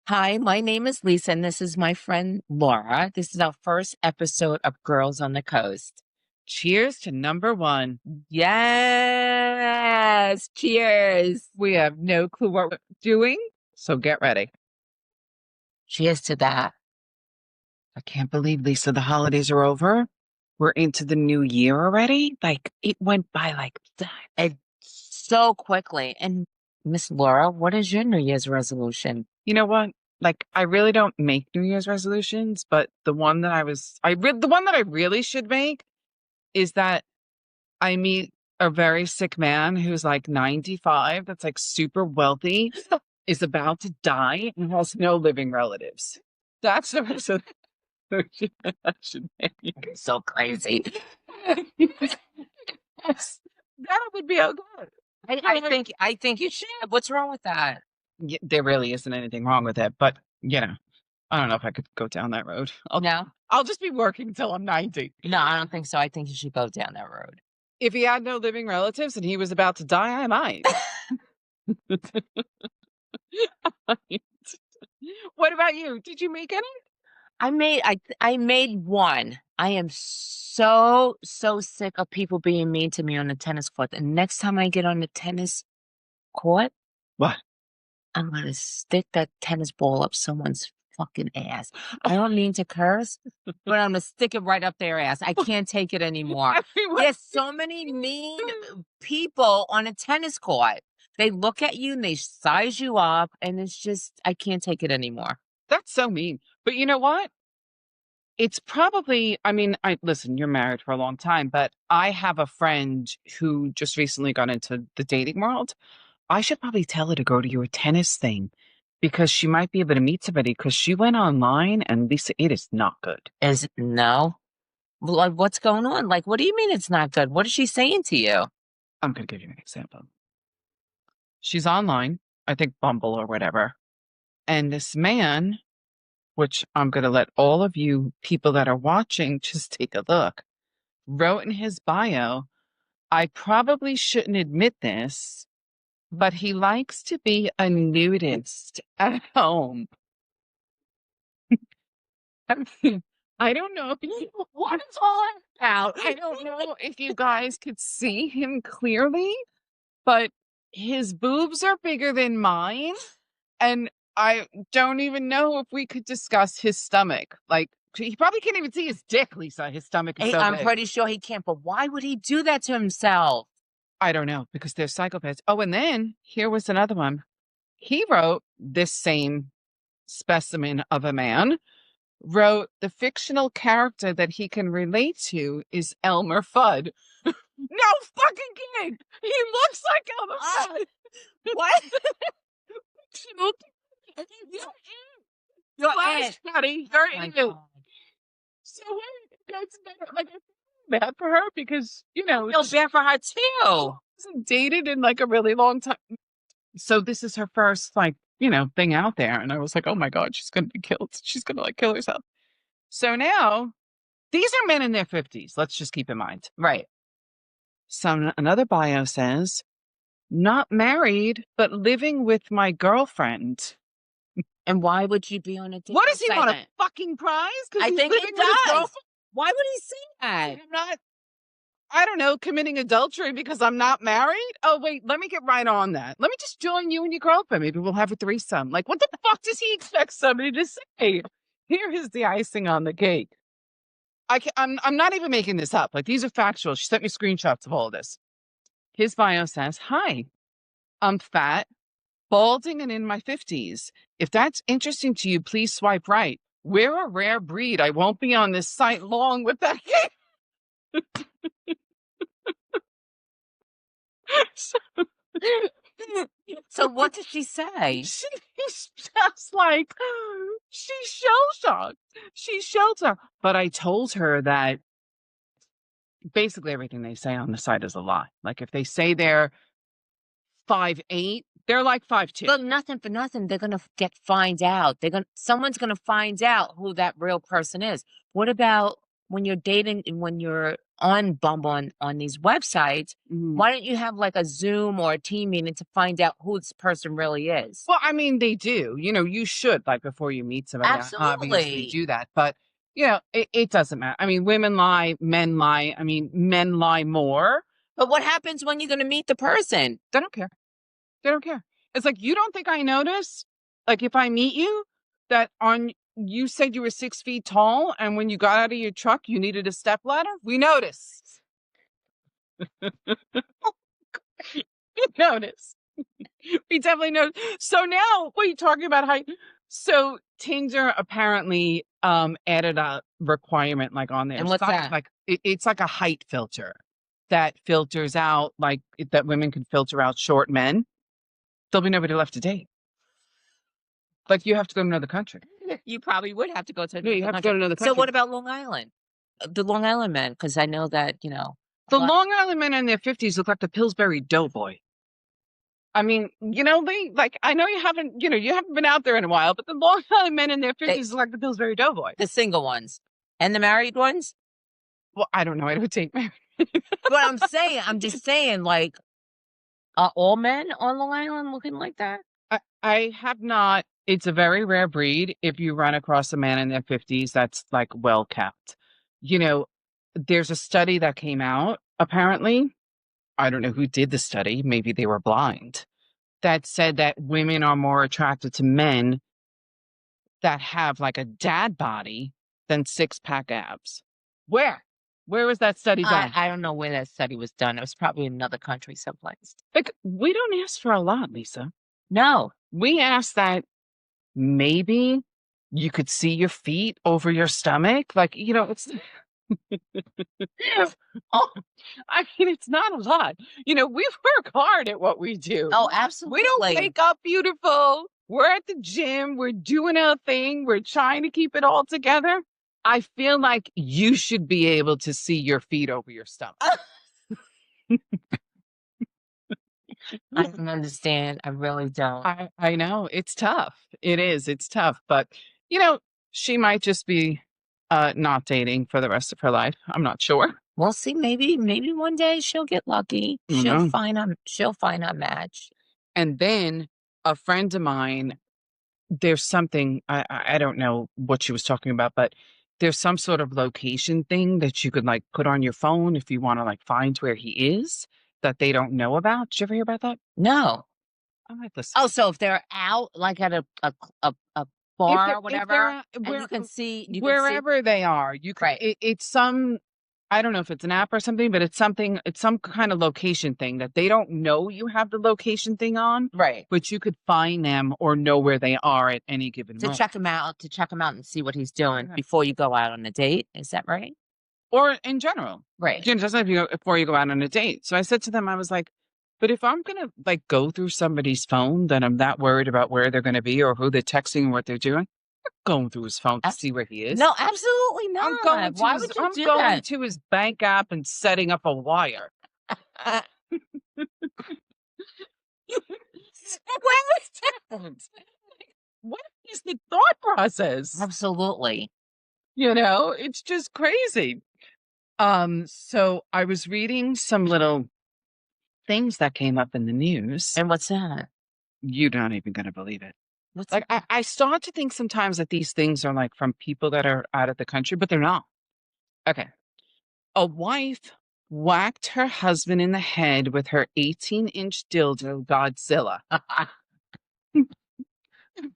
Hi, my name is Lisa, and this is my friend Laura. This is our first episode of Girls on the Coast. Cheers to number one. Yes, cheers. We have no clue what we're doing, so get ready. Cheers to that. I can't believe, Lisa, the holidays are over. We're into the new year already. Like, it went by like that. And so quickly. And Miss Laura, what is your New Year's resolution? You know what? Like, I really don't make New Year's resolutions, but the one that the one that I really should make is that I meet a very sick man who's like 95, that's like super wealthy, is about to die, and has no living relatives. That's the resolution I should make. So crazy. Yes, that would be okay. I think you should. What's wrong with that? There really isn't anything wrong with it, but I don't know if I could go down that road. No? I'll just be working till I'm 90. No, I don't think so. I think you should go down that road. If he had no living relatives and he was about to die, I might. What about you? Did you make any? I made one. I am so sick of people being mean to me on the tennis court. And next time I get on the tennis court, What? I'm gonna stick that tennis ball up someone's fucking ass. I don't mean to curse, but I'm gonna stick it right up their ass. I can't take it anymore. There's so many mean people on a tennis court. They look at you and they size you up, and it's just I can't take it anymore. That's so mean. But you know what? It's probably, listen, you're married for a long time, but I have a friend who just recently got into the dating world. I should probably tell her to go to your tennis thing because she might be able to meet somebody because she went online and Lisa, it is not good. No? Like, what's going on? Like, what do you mean it's not good? What is she saying to you? I'm going to give you an example. She's online, I think Bumble or whatever. And this man, which I'm going to let all of you people that are watching just take a look, wrote in his bio, I probably shouldn't admit this, but he likes to be a nudist at home. I don't know what it's all about. I don't know if you guys could see him clearly, but his boobs are bigger than mine. And I don't even know if we could discuss his stomach. Like, he probably can't even see his dick, Lisa. His stomach is so I'm big. pretty sure he can't, but why would he do that to himself? I don't know, because they're psychopaths. Oh, and then here was another one. He wrote this same specimen of a man, wrote the fictional character that he can relate to is Elmer Fudd. No fucking kidding. He looks like Elmer Fudd. What? Your Flash aunt. Patty, you're My in. God. So wait, that's better. Like, I feel bad for her because, I feel bad for her too. hasn't dated in like a really long time. So this is her first thing out there. And I was like, oh my God, she's gonna be killed. She's gonna like kill herself. So now these are men in their 50s. Let's just keep in mind. Right. So another bio says, not married, but living with my girlfriend. And why would you be on a date? What does he want, a fucking prize? I think he does. Why would he say that? I'm not, I don't know, committing adultery because I'm not married? Oh, wait, let me get right on that. Let me just join you and your girlfriend. Maybe we'll have a threesome. Like, what the fuck does he expect somebody to say? Here is the icing on the cake. I'm not even making this up. Like, these are factual. She sent me screenshots of all of this. His bio says, hi, I'm fat, balding, and in my 50s. If that's interesting to you, please swipe right. We're a rare breed. I won't be on this site long with that cake. So what did she say? She's just like, she's shell-shocked. She's shell-shocked. But I told her that basically everything they say on the site is a lie. Like, if they say they're 5'8", they're like 5'2". But nothing for nothing, they're gonna find out. Someone's gonna find out who that real person is. What about when you're dating, when you're on Bumble on these websites, why don't you have like a Zoom or a team meeting to find out who this person really is? Well, I mean, they do. You should, like, before you meet somebody, obviously Absolutely. do that. But, it doesn't matter. I mean, women lie, men lie. I mean, men lie more. But what happens when you're going to meet the person? They don't care. They don't care. It's like, you don't think I notice? Like, if I meet you, that you said you were 6 feet tall, and when you got out of your truck, you needed a step ladder? We notice. We notice. We definitely know. So now, what are you talking about height? So Tinder apparently added a requirement like on there. And what's that? Like it's like a height filter that filters out that women can filter out short men. There'll be nobody left to date. Like you have to go to another country. You probably would have to go to Yeah, you have to go to another country. So what about Long Island? The Long Island men, because I know that, the Long Island men in their 50s look like the Pillsbury Doughboy. I mean, they like, I know you haven't been out there in a while, but the Long Island men in their 50s look like the Pillsbury Doughboy. The single ones. And the married ones? Well, I don't know. I don't take married. But I'm just saying, like, are all men on Long Island looking like that? I have not. It's a very rare breed. If you run across a man in their 50s, that's like well kept. There's a study that came out, apparently. I don't know who did the study. Maybe they were blind. That said that women are more attracted to men that have like a dad body than 6-pack abs. Where? Where was that study done? I don't know where that study was done. It was probably in another country someplace. Like, we don't ask for a lot, Lisa. No. We ask that maybe you could see your feet over your stomach. Like, it's... Oh, I mean, it's not a lot. We work hard at what we do. Oh, absolutely. We don't wake up beautiful. We're at the gym. We're doing our thing. We're trying to keep it all together. I feel like you should be able to see your feet over your stomach. I don't understand. I really don't. I know. It's tough. It is. It's tough. But, she might just be not dating for the rest of her life. I'm not sure. We'll see. Maybe one day she'll get lucky. She'll find a match. And then a friend of mine, there's something, I don't know what she was talking about, but there's some sort of location thing that you could like put on your phone if you want to like find where he is that they don't know about. Did you ever hear about that? No. I might listen. Oh, so if they're out like at a bar or whatever, and you can see wherever they are, you can. Right. It's some. I don't know if it's an app or something, but it's some kind of location thing that they don't know you have the location thing on. Right. But you could find them or know where they are at any given moment. To check him out and see what he's doing before you go out on a date. Is that right? Or in general. Right. Just like before you go out on a date. So I said to them, I was like, but if I'm going to like go through somebody's phone, then I'm that worried about where they're going to be or who they're texting and what they're doing. Going through his phone to see where he is. No, absolutely not. Why would you do that? I'm going to his bank app and setting up a wire. What is the thought process? Absolutely. It's just crazy. So I was reading some little things that came up in the news. And what's that? You're not even going to believe it. What's like I start to think sometimes that these things are like from people that are out of the country, but they're not. Okay. A wife whacked her husband in the head with her 18-inch dildo Godzilla.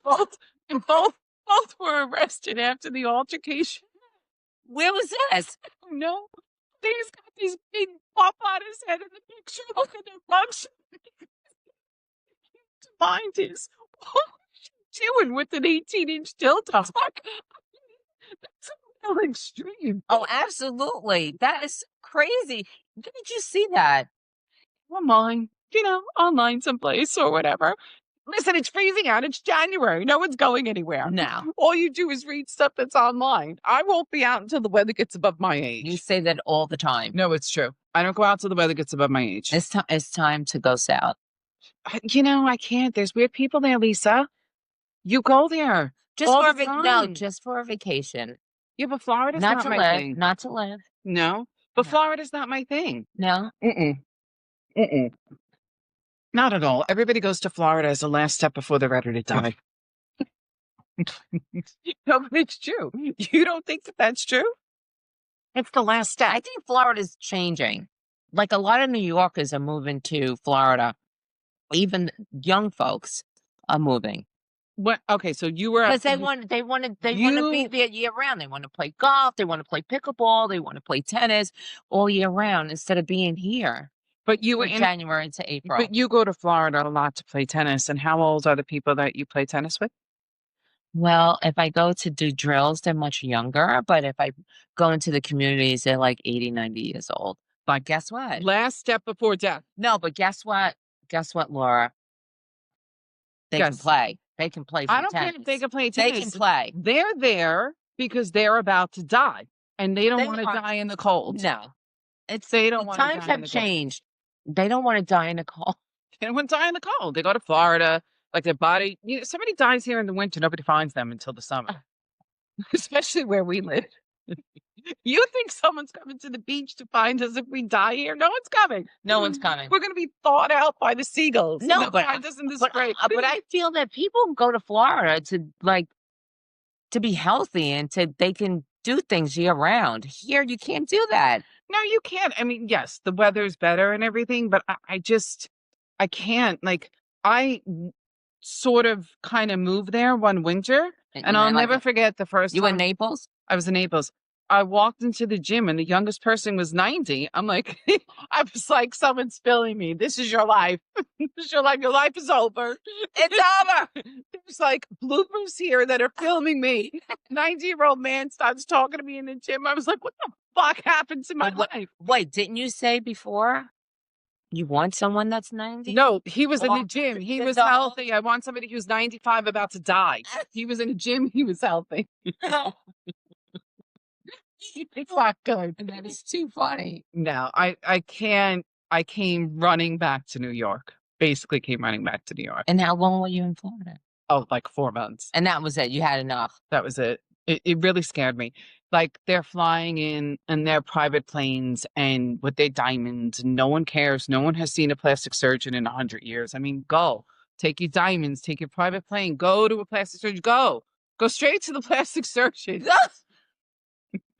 both were arrested after the altercation. Where was this? No. He's got these big pop on his head in the picture. Look at the bugs. Mind is doing with an 18-inch dildo. That's a little extreme. Oh, absolutely. That is crazy. Where did you see that? Online. Online someplace or whatever. Listen, it's freezing out. It's January. No one's going anywhere. No. All you do is read stuff that's online. I won't be out until the weather gets above my age. You say that all the time. No, it's true. I don't go out till the weather gets above my age. It's time to go south. I can't. There's weird people there, Lisa. You go there. Just for a vacation. Yeah, but Florida's Not not to my live, thing. not to live. No, but No. Florida's not my thing. No? Mm-mm. Mm-mm. Not at all. Everybody goes to Florida as the last step before they're ready to die. No, but it's true. You don't think that that's true? It's the last step. I think Florida's changing. Like a lot of New Yorkers are moving to Florida. Even young folks are moving. What? Okay, so you were Because they want to be there year round. They want to play golf, they want to play pickleball, they want to play tennis all year round instead of being here but you were from in, January to April. but you go to Florida a lot to play tennis. And how old are the people that you play tennis with? Well, if I go to do drills, they're much younger, but if I go into the communities, they're like 80, 90 years old. But guess what? Last step before death. No, but guess what? Guess what, Laura? They can Yes. play. They can play some I don't care if they tennis. can play They tennis. can play. They're there because they're about to die, and they don't want to die in the cold. No. They don't want to die Times in have the cold. changed. They don't want to die in the cold. They don't want to die in the cold. They go to Florida, like their body. Somebody dies here in the winter, nobody finds them until the summer, especially where we live. You think someone's coming to the beach to find us if we die here? No one's coming. No one's coming. We're going to be thawed out by the seagulls. No, They'll but find us in the but spring. but I feel that people go to Florida to be healthy and they can do things year round. Here, you can't do that. No, you can't. I mean, yes, the weather's better and everything, but I can't. Like, I sort of kind of moved there one winter, and I'll never forget the first You time. in Naples? I was in Naples. I walked into the gym and the youngest person was 90. I'm like, I was like, someone's filling me. This is your life. This is your life. Your life is over. It's over. There's like bloopers here that are filming me. 90-year-old man starts talking to me in the gym. I was like, what the fuck happened to my life? Wait, didn't you say before you want someone that's 90? No, he was in the gym. He was healthy. I want somebody who's 95 about to die. He was in a gym. He was healthy. It's not good. That is too funny. No, I can't. I came running back to New York. Basically came running back to New York. And how long were you in Florida? Oh, like 4 months. And that was it. You had enough. That was it. It really scared me. Like they're flying in their private planes and with their diamonds. And no one cares. No one has seen a plastic surgeon in 100 years. I mean, go. Take your diamonds. Take your private plane. Go to a plastic surgeon. Go straight to the plastic surgeon.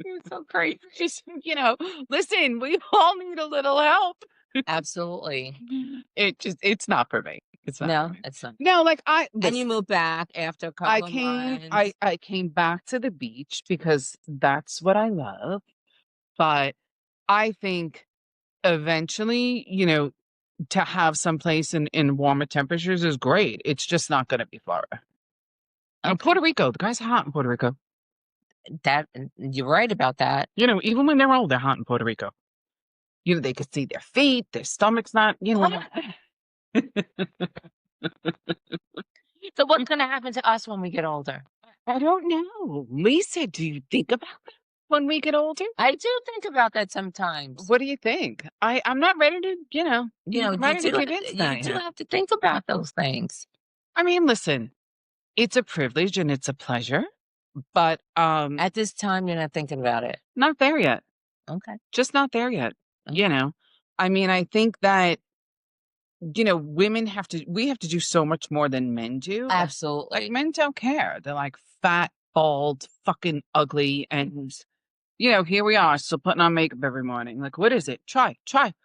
You're so crazy. Listen, we all need a little help. Absolutely. It's not for me. It's not. No, for me. it's not. No, like And you moved back after a couple of months. I came back to the beach because that's what I love. But I think eventually, to have someplace in warmer temperatures is great. It's just not going to be Florida. And Puerto Rico, the guys are hot in Puerto Rico. That you're right about that. Even when they're old, they're hot in Puerto Rico. They could see their feet, their stomach's not, So what's going to happen to us when we get older? I don't know. Lisa, do you think about that when we get older? I do think about that sometimes. What do you think? I'm not ready to, ready to get into that. You do have to think about those things. I mean, listen, it's a privilege and it's a pleasure, but at this time, you're not thinking about it. Not there yet. Okay. Just not there yet. Okay. I mean, I think that women we have to do so much more than men do. Absolutely. Like men don't care. They're like fat, bald, fucking ugly. And, here we are still putting on makeup every morning. Like, what is it? Try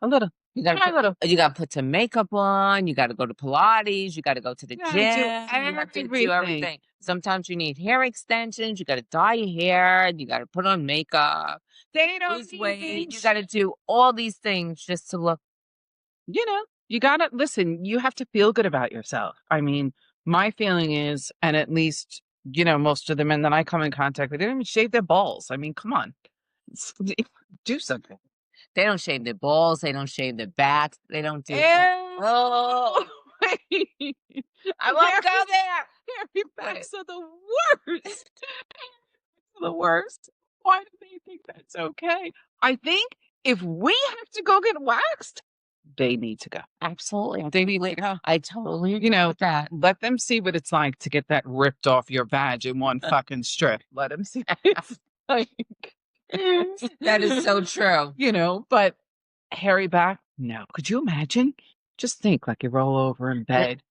a little. You got to put some makeup on. You got to go to Pilates. You got to go to the gym. You have to do everything. Sometimes you need hair extensions. You got to dye your hair. You got to put on makeup. They don't lose weight. You got to do all these things just to look. You got to listen. You have to feel good about yourself. I mean, my feeling is, and at least, most of the men that I come in contact with, they don't even shave their balls. I mean, come on, do something. They don't shave their balls. They don't shave their backs. They don't do. Oh, I won't go there. Hairy backs are the worst. The worst. Why do they think that's okay? I think if we have to go get waxed, they need to go. Absolutely. They need to go. I totally agree with that. Let them see what it's like to get that ripped off your vag in one fucking strip. Let them see. Like, That is so true. You know, but hairy back, no. Could you imagine? Just think like you roll over in bed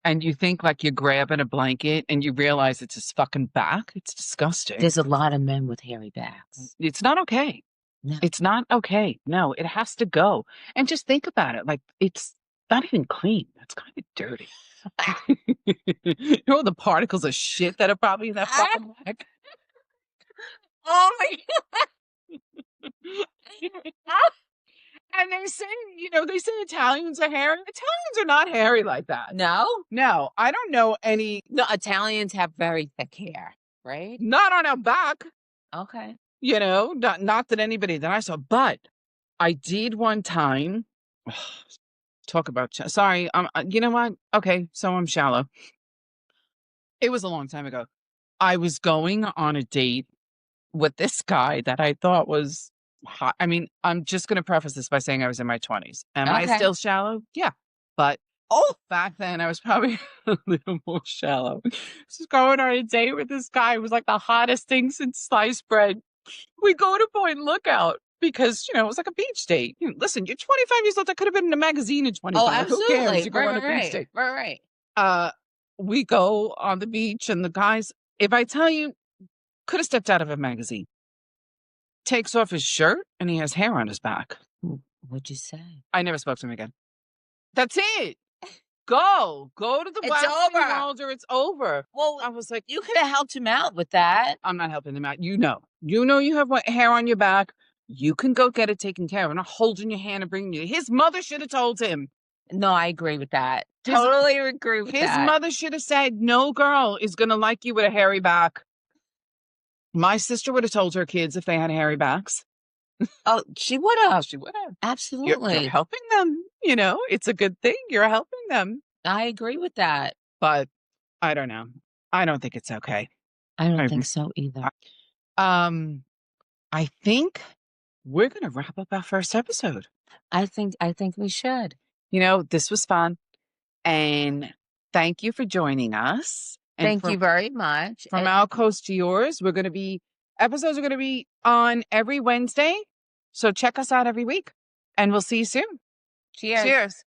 and you think like you're grabbing a blanket and you realize it's his fucking back. It's disgusting. There's a lot of men with hairy backs. It's not okay. No. It's not okay. No, it has to go. And just think about it. Like, it's not even clean. It's kind of dirty. You know the particles of shit that are probably in that fucking back? Oh my And they say, they say Italians are hairy. Italians are not hairy like that. No? No, I don't know any. No, Italians have very thick hair, right? Not on our back. Okay. Not that anybody that I saw, but I did one time. Talk about sorry. You know what? Okay, so I'm shallow. It was a long time ago. I was going on a date with this guy that I thought was hot. I mean, I'm just going to preface this by saying I was in my 20s. Am I Okay. still shallow? Yeah. But back then I was probably a little more shallow. Just going on a date with this guy who was like the hottest thing since sliced bread. We go to Point Lookout because, it was like a beach date. Listen, you're 25 years old. That could have been in a magazine at 25. Oh, absolutely. Who cares? You go on a beach date. Right. We go on the beach and the guys, if I tell you, could have stepped out of a magazine. Takes off his shirt and he has hair on his back. What'd you say? I never spoke to him again. That's it. Go to the waxing roller. It's over. Well, I was like, you could have helped him out with that. I'm not helping him out. You have hair on your back. You can go get it taken care of. I'm not holding your hand and bringing you. His mother should have told him. No, I agree with that. Totally agree with that. His mother should have said, no girl is going to like you with a hairy back. My sister would have told her kids if they had hairy backs. Oh, she would have. She would have. Absolutely. You're helping them. It's a good thing. You're helping them. I agree with that. But I don't know. I don't think it's okay. I don't think so either. I think we're going to wrap up our first episode. I think we should. This was fun. And thank you for joining us. And thank you very much. From our coast to yours, episodes are going to be on every Wednesday. So check us out every week and we'll see you soon. Cheers. Cheers.